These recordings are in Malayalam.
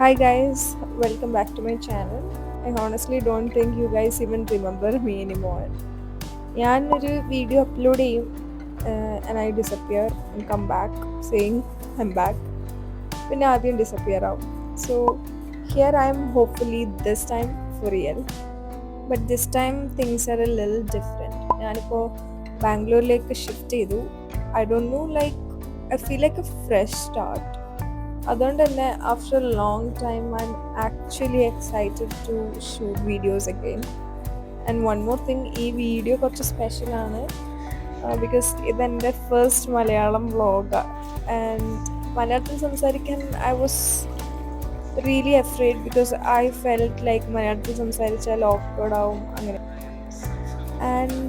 Hi guys, welcome back to my channel. I honestly don't think you guys even remember me anymore. ഞാനൊരു വീഡിയോ അപ്ലോഡ് ചെയ്യും and I disappear and come back saying I'm back. പിന്നെ ആദ്യം disappear ആവും. So here I am hopefully this time for real. But this time things are a little different. ഞാനിപ്പോൾ ബാംഗ്ലൂരിലേക്ക് ഷിഫ്റ്റ് ചെയ്തു. I don't know, like I feel like a fresh start. അതുകൊണ്ട് തന്നെ after a long time I am actually excited to shoot videos again. And one more thing, ഈ വീഡിയോ കുറച്ച് സ്പെഷ്യലാണ് ബിക്കോസ് ഇതെൻ്റെ ഫസ്റ്റ് മലയാളം വ്ളോഗാണ്. ആൻഡ് മലയാളത്തിൽ സംസാരിക്കാൻ I was really afraid because I felt like മലയാളത്തിൽ സംസാരിച്ചാൽ ഓക്വേർഡ് ആവും അങ്ങനെ. And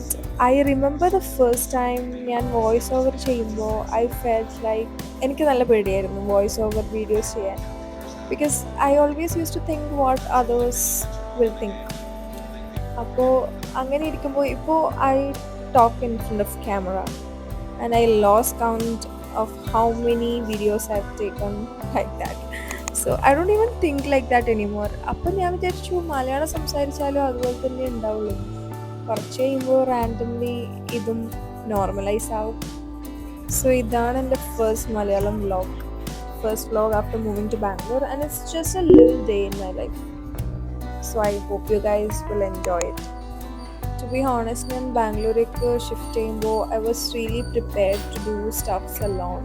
I remember the first time ഞാൻ വോയിസ് ഓവർ ചെയ്യുമ്പോൾ ഐ ഫെൽറ്റ് ലൈക്ക് എനിക്ക് നല്ല പേടിയായിരുന്നു വോയിസ് ഓവർ വീഡിയോസ് ചെയ്യാൻ. Because I always use to think what others will think. അപ്പോൾ അങ്ങനെ ഇരിക്കുമ്പോൾ ഇപ്പോൾ I talk in front of camera and I lose count of how many videos I have taken like that. So I don't even think like that anymore. അപ്പം ഞാൻ വിചാരിച്ചു മലയാളം സംസാരിച്ചാലും അതുപോലെ തന്നെ ഉണ്ടാവുള്ളൂ. കുറച്ച് കഴിയുമ്പോൾ റാൻഡംലി ഇതും നോർമലൈസ് ആവും. സോ ഇതാണ് എൻ്റെ first Malayalam vlog. First vlog after moving to Bangalore and it's just a little day in my life. So I hope you guys will enjoy it. To be honest, ഞാൻ ബാംഗ്ലൂരേക്ക് ഷിഫ്റ്റ് ചെയ്യുമ്പോൾ I was really prepared to do stuffs alone.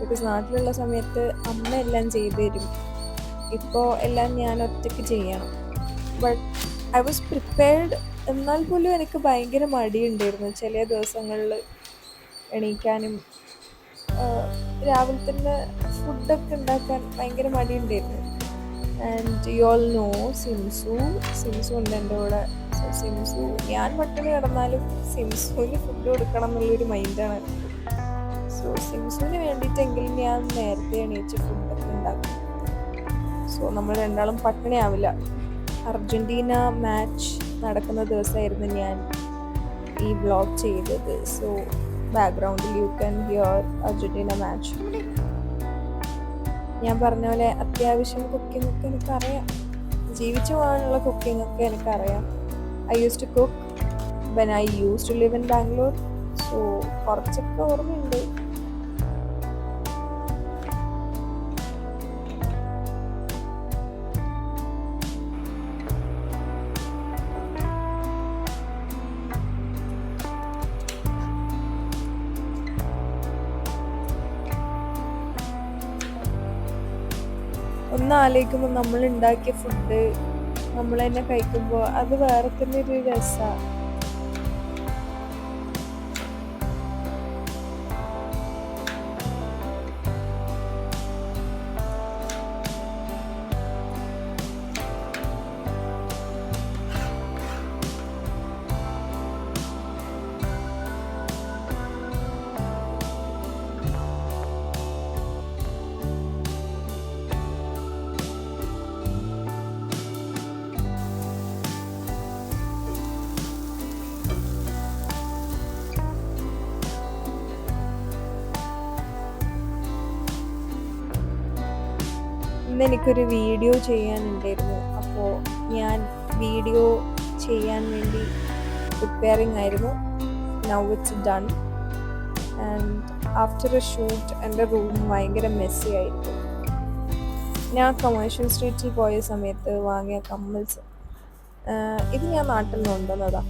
Because നാട്ടിലുള്ള സമയത്ത് അമ്മ എല്ലാം ചെയ്തു തരും. ഇപ്പോൾ എല്ലാം ഞാൻ ഒറ്റയ്ക്ക് ചെയ്യണം. But I was prepared. എന്നാൽ പോലും എനിക്ക് ഭയങ്കര മടിയുണ്ടായിരുന്നു ചില ദിവസങ്ങളിൽ എണീക്കാനും രാവിലെ തന്നെ ഫുഡൊക്കെ ഉണ്ടാക്കാൻ ഭയങ്കര മടിയുണ്ടായിരുന്നു. ആൻഡ് യു ഓൾ നോ സിംസു ഉണ്ട് എൻ്റെ കൂടെ. സോ സിംസു, ഞാൻ പട്ടിണി കിടന്നാലും സിംസുവിന് ഫുഡ് കൊടുക്കണം എന്നുള്ളൊരു മൈൻഡാണ്. സോ സിംസുവിന് വേണ്ടിയിട്ടെങ്കിലും ഞാൻ നേരത്തെ എണീച്ച് ഫുഡൊക്കെ ഉണ്ടാക്കും. സോ നമ്മൾ രണ്ടാളും പട്ടിണിയാവില്ല. അർജൻറ്റീന മാച്ച് നടക്കുന്ന ദിവസമായിരുന്നു ഞാൻ ഈ വ്ളോഗ് ചെയ്തത്. സോ ബാക്ക്ഗ്രൗണ്ടിൽ you can hear Argentina match. ഞാൻ പറഞ്ഞ പോലെ അത്യാവശ്യം കുക്കിംഗ് ഒക്കെ എനിക്കറിയാം. ജീവിച്ചു പോകാനുള്ള കുക്കിംഗ് ഒക്കെ എനിക്കറിയാം. I use to cook when I use to live in Bangalore. So കുറച്ചൊക്കെ ഓർമ്മയുണ്ട്. ഒന്ന് ആലോചിക്കുമ്പോൾ നമ്മൾ ഉണ്ടാക്കിയ ഫുഡ് നമ്മൾ തന്നെ കഴിക്കുമ്പോൾ അത് വേറെ തന്നെ ഒരു രസമാണ്. ഇന്ന് എനിക്കൊരു വീഡിയോ ചെയ്യാനുണ്ടായിരുന്നു. അപ്പോൾ ഞാൻ വീഡിയോ ചെയ്യാൻ വേണ്ടി പ്രിപ്പയറിങ് ആയിരുന്നു. Now it's done. And after A shoot എൻ്റെ റൂം ഭയങ്കര മെസ്സി ആയിരുന്നു. ഞാൻ കൊമേഴ്ഷ്യൽ സ്ട്രീറ്റിൽ പോയ സമയത്ത് വാങ്ങിയ കമ്മൽസ്, ഇത് ഞാൻ നാട്ടിൽ നിന്ന് കൊണ്ടുവന്നതാണ്.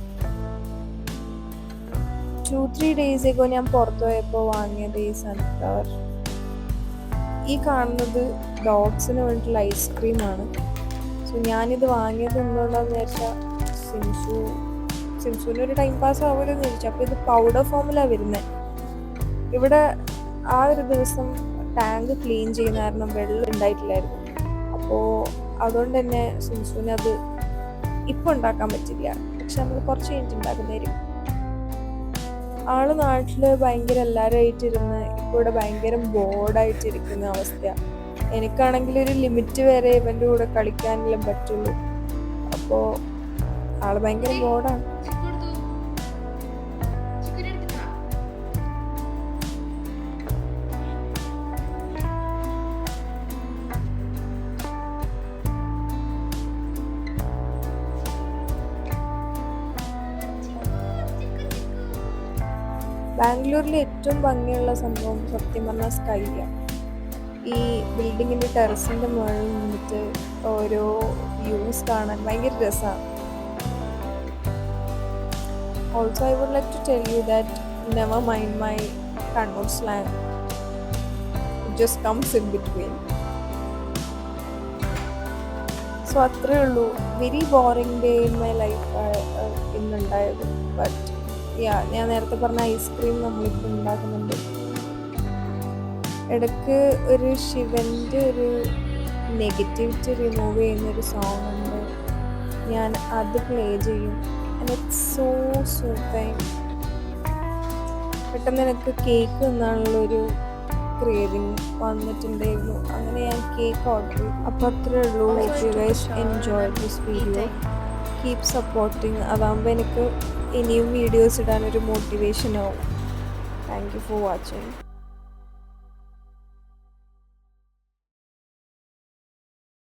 2-3 days ago ഞാൻ പുറത്തു പോയപ്പോൾ വാങ്ങിയത് ഈ സൺഫ്ലവർ. ഈ കാണുന്നത് ഡോഗ്സിന് വേണ്ടിയിട്ടുള്ള ഐസ്ക്രീമാണ്. സോ ഞാനിത് വാങ്ങിയത് എന്തുകൊണ്ടാണെന്ന് വെച്ചാൽ സിംസുവിനൊരു ടൈം പാസ് ആവുമല്ലോ എന്ന് ചോദിച്ചു. അപ്പോൾ ഇത് പൗഡർ ഫോമിലാണ് വരുന്നത്. ഇവിടെ ആ ഒരു ദിവസം ടാങ്ക് ക്ലീൻ ചെയ്യുന്ന കാരണം വെള്ളം ഉണ്ടായിട്ടില്ലായിരുന്നു. അപ്പോൾ അതുകൊണ്ട് തന്നെ സിംസുവിന് അത് ഇപ്പോൾ ഉണ്ടാക്കാൻ പറ്റില്ല. പക്ഷെ നമ്മൾ കുറച്ച് കഴിഞ്ഞിട്ട് ഉണ്ടാക്കുന്നതായിരിക്കും. ആള് നാട്ടിൽ ഭയങ്കര എല്ലാവരുമായിട്ടിരുന്ന് ഇപ്പോൾ ഇവിടെ ഭയങ്കര ബോർഡായിട്ടിരിക്കുന്ന അവസ്ഥയാണ്. എനിക്കാണെങ്കിൽ ഒരു ലിമിറ്റ് വരെ ഇവൻ്റെ കൂടെ കളിക്കാനെല്ലാം പറ്റുള്ളൂ. അപ്പോൾ ആള് ഭയങ്കര ബോർഡാണ്. ബാംഗ്ലൂരിൽ ഏറ്റവും ഭംഗിയുള്ള സംഭവം സത്യം പറഞ്ഞാൽ സ്കൈയാണ്. ഈ ബിൽഡിങ്ങിൻ്റെ ടെറസിൻ്റെ മുകളിൽ നിന്നിട്ട് ഓരോ വ്യൂസ് കാണാൻ ഭയങ്കര രസമാണ്. Also I would like to tell you that never mind my Kannur slang, it just comes in between. So അത്രേ ഉള്ളൂ. Very boring day in my life ഇന്നുണ്ടായത്. ബട്ട് ഞാൻ നേരത്തെ പറഞ്ഞ ഐസ്ക്രീം നമ്മളിപ്പോൾ ഉണ്ടാക്കുന്നുണ്ട്. ഇടയ്ക്ക് ഒരു ശിവൻ്റെ ഒരു നെഗറ്റിവിറ്റി റിമൂവ് ചെയ്യുന്നൊരു സോങ് ഉണ്ട്, ഞാൻ അത് പ്ലേ ചെയ്യും. And it's so soothing. പെട്ടെന്ന് എനിക്ക് കേക്ക് തിന്നാനുള്ളൊരു ക്രേവിങ് വന്നിട്ടുണ്ടായിരുന്നു. അങ്ങനെ ഞാൻ കേക്ക് ഓർഡർ ചെയ്തു. അപ്പോൾ അത്രേ ഉള്ളൂ. Hope you guys enjoy this video. Keep supporting. അതാകുമ്പോൾ എനിക്ക് ഇനിയും വീഡിയോസ് ഇടാനൊരു മോട്ടിവേഷൻ ആവും. Thank you for watching.